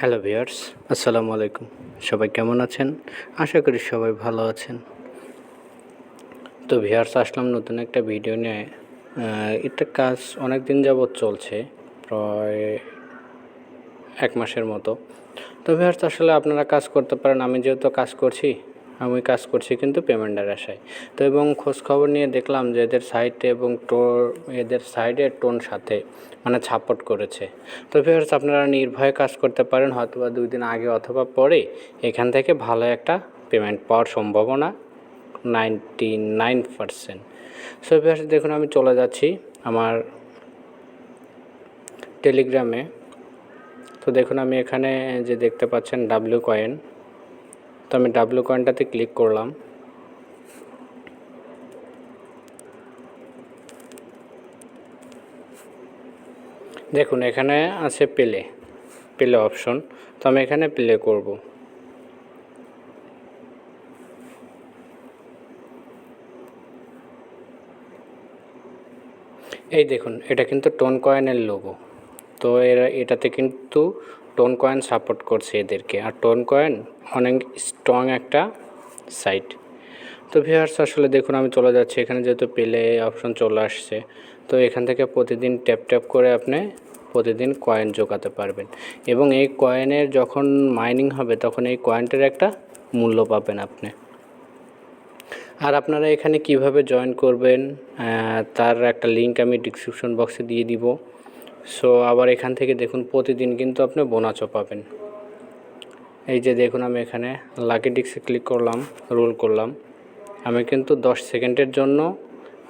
Hello viewers, আসসালামু আলাইকুম। সবাই কেমন আছেন? আশা করি সবাই ভালো আছেন। তো ভিউয়ার্স, আসলাম নতুন একটা ভিডিও নিয়ে। এটা কাজ অনেক দিন যাবৎ চলছে, প্রায় 1 মাসের মতো। তো ভিউয়ার্স, আসলে আপনারা কাজ করতে পারেন। আমি যেহেতু আমি কাজ করছি কিন্তু পেমেন্টের আশায়। তো এবং খোঁজখবর নিয়ে দেখলাম যে এদের সাইটে এবং এদের সাইডের টোন সাথে মানে সাপোর্ট করেছে। তো ভিউয়ার্স, আপনারা নির্ভয়ে কাজ করতে পারেন, হয়তোবা 2 দিন আগে অথবা পরে এখান থেকে ভালো একটা পেমেন্ট পাওয়ার সম্ভাবনা 99%। সো ভিউয়ার্স, দেখুন আমি চলে যাচ্ছি আমার টেলিগ্রামে। তো দেখুন আমি এখানে যে দেখতে পাচ্ছেন ডাব্লিউ কয়েন, তো আমি ডাব্লিউ কয়েনটাতে ক্লিক করলাম। দেখুন এখানে আছে প্লে অপশন, তো আমি এখানে প্লে করব। এই দেখুন, এটা কিন্তু টোন কয়েনের লোগো। তো এটাতে কিন্তু টোন কয়েন সাপোর্ট করছে এদেরকে, আর টোন কয়েন অনেক স্ট্রং একটা সাইট। তো ভিউয়ার্স, আসলে দেখুন আমি চলে যাচ্ছি এখানে, যেহেতু প্লে অপশন চলে আসছে। তো এখান থেকে প্রতিদিন ট্যাপ করে আপনি প্রতিদিন কয়েন জোগাতে পারবেন, এবং এই কয়েনের যখন মাইনিং হবে তখন এই কয়েনটার একটা মূল্য পাবেন আপনি। আর আপনারা এখানে কিভাবে জয়েন করবেন তার একটা লিঙ্ক আমি ডিসক্রিপশন বক্সে দিয়ে দিব। সো আবার এখান থেকে দেখুন প্রতিদিন কিন্তু আপনি বোনাসও পাবেন। এই যে দেখুন আমি এখানে লাকি ডিস্কে ক্লিক করলাম, রোল করলাম। আমি কিন্তু 10 সেকেন্ডের জন্য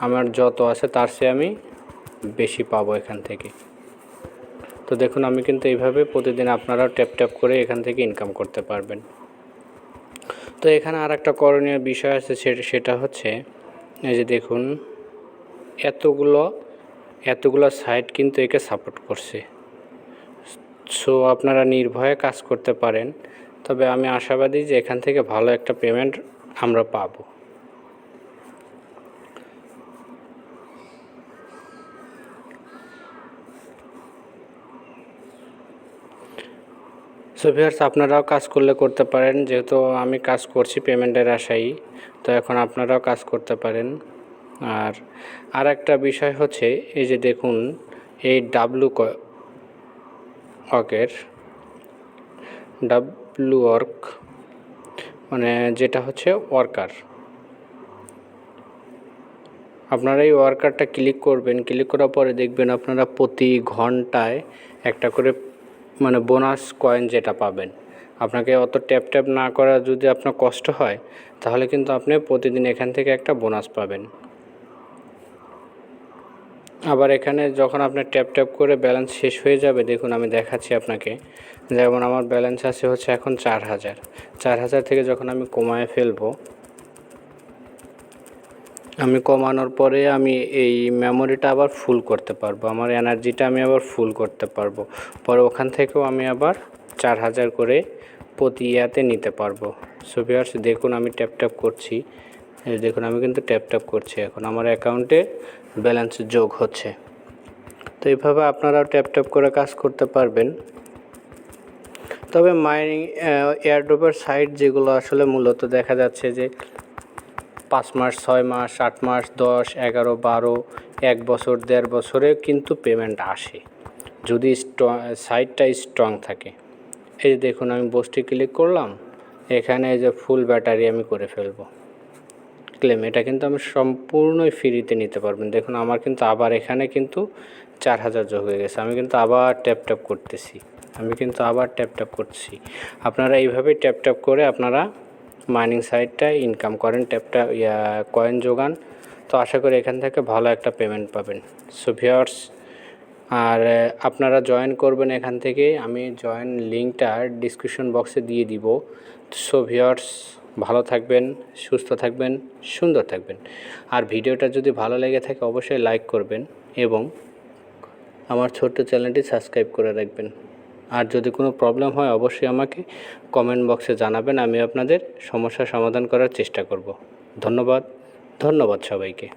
আমার যত আছে তার চেয়ে আমি বেশি পাবো এখান থেকে। তো দেখুন আমি কিন্তু এইভাবে প্রতিদিন আপনারাও ট্যাপ করে এখান থেকে ইনকাম করতে পারবেন। তো এখানে আর একটা করণীয় বিষয় আছে, সেটা হচ্ছে এই যে দেখুন এতগুলো সাইট কিন্তু একে সাপোর্ট করছে। সো আপনারা নির্ভয়ে কাজ করতে পারেন, তবে আমি আশাবাদী যে এখান থেকে ভালো একটা পেমেন্ট আমরা পাবো। সো ভিউয়ার্স, আপনারাও কাজ করতে পারেন, যেহেতু আমি কাজ করছি পেমেন্টের আশায়। তো এখন আপনারাও কাজ করতে পারেন। আর একটা বিষয় হচ্ছে এই যে দেখুন এই ডাব্লু ওয়ার্ক মানে যেটা হচ্ছে ওয়ার্কার, আপনারা এই ওয়ার্কারটা ক্লিক করবেন। ক্লিক করার পরে দেখবেন আপনারা প্রতি ঘন্টায় একটা করে মানে বোনাস কয়েন যেটা পাবেন। আপনাকে অত ট্যাপ না করা যদি আপনার কষ্ট হয়, তাহলে কিন্তু আপনি প্রতিদিন এখান থেকে একটা বোনাস পাবেন। আবার এখানে যখন আপনার ট্যাপ করে ব্যালেন্স শেষ হয়ে যাবে, দেখুন আমি দেখাচ্ছি আপনাকে। যেমন আমার ব্যালেন্স আছে হচ্ছে এখন 4000 থেকে যখন আমি কমায় ফেলবো, আমি কমানোর পরে আমি এই মেমোরিটা আবার ফুল করতে পারবো, আমার এনার্জিটা আমি আবার ফুল করতে পারবো। পরে ওখান থেকেও আমি আবার 4000 করে প্রতি ইয়াতে নিতে পারবো। সো ভিউয়ার্স, দেখুন আমি ট্যাপ করছি। দেখুন আমি কিন্তু ট্যাপ করছি, এখন আমার অ্যাকাউন্টে ব্যালেন্স যোগ হচ্ছে। তো এইভাবে আপনারাও ট্যাপ করে কাজ করতে পারবেন। তবে মাইনিং এয়ারড্রপের সাইট যেগুলো আসলে মূলত দেখা যাচ্ছে যে 5 মাস, 6 মাস, 8 মাস, 10, 11, 12, 1 বছর, 1.5 বছরে কিন্তু পেমেন্ট আসে, যদি সাইটটা স্ট্রং থাকে। এই যে দেখুন আমি বোস্টে ক্লিক করলাম, এখানে এই যে ফুল ব্যাটারি আমি করে ফেলবো ক্লেম। এটা কিন্তু আমি সম্পূর্ণই ফ্রিতে নিতে পারবেন। দেখুন আমার কিন্তু আবার এখানে কিন্তু 4000 যোগ হয়ে গেছে। আমি কিন্তু আবার ট্যাপ করছি। আপনারা এইভাবে ট্যাপ করে আপনারা মাইনিং সাইটটা ইনকাম করেন, কয়েন যোগান। তো আশা করি এখান থেকে ভালো একটা পেমেন্ট পাবেন। সো ভিউয়ার্স, আর আপনারা জয়েন করবেন এখান থেকে, আমি জয়েন লিঙ্কটা ডিসক্রিপশন বক্সে দিয়ে দিব। সো ভিউয়ার্স, ভালো থাকবেন, সুস্থ থাকবেন, সুন্দর থাকবেন। আর ভিডিওটা যদি ভালো লেগে থাকে অবশ্যই লাইক করবেন এবং আমার ছোট্ট চ্যানেলটি সাবস্ক্রাইব করে রাখবেন। আর যদি কোনো প্রবলেম হয় অবশ্যই আমাকে কমেন্ট বক্সে জানাবেন, আমি আপনাদের সমস্যার সমাধান করার চেষ্টা করব। ধন্যবাদ সবাইকে।